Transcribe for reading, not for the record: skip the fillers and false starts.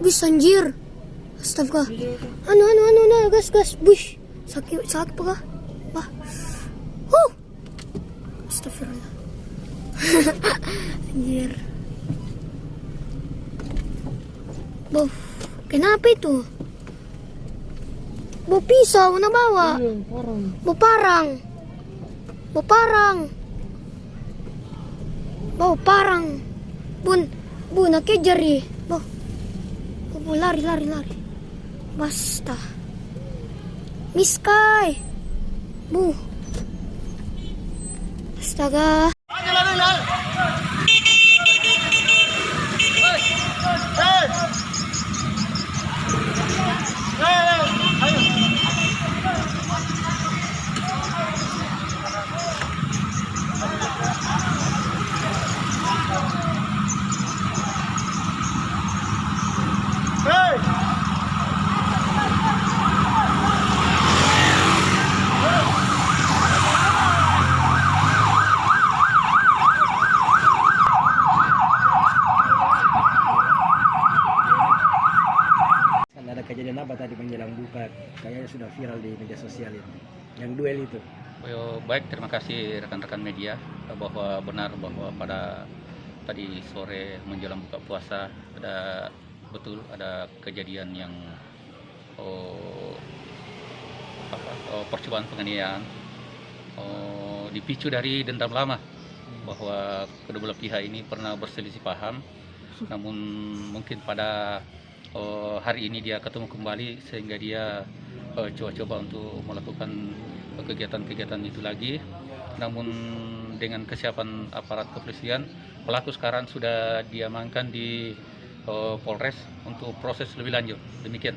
Bis anjir. Astaga. Anu, gas. Bush. Sakit pa ka? Bah. Astagfirullah. Anjir. Boh, kenapa itu? Boh pisau na bawa. Boh parang. Bun, nakejar eh. Boh, lari. Basta. Miskay. Bu. Astaga. Ada kejadian apa tadi menjelang buka? Kayaknya sudah viral di media sosial ini. Yang duel itu. Baik, terima kasih rekan-rekan media bahwa benar bahwa pada tadi sore menjelang buka puasa ada kejadian yang percobaan penganiayaan dipicu dari dendam lama, bahwa kedua belah pihak ini pernah berselisih paham, namun mungkin pada hari ini dia ketemu kembali sehingga dia coba untuk melakukan kegiatan-kegiatan itu lagi. Namun dengan kesiapan aparat kepolisian, pelaku sekarang sudah diamankan di Polres untuk proses lebih lanjut. Demikian.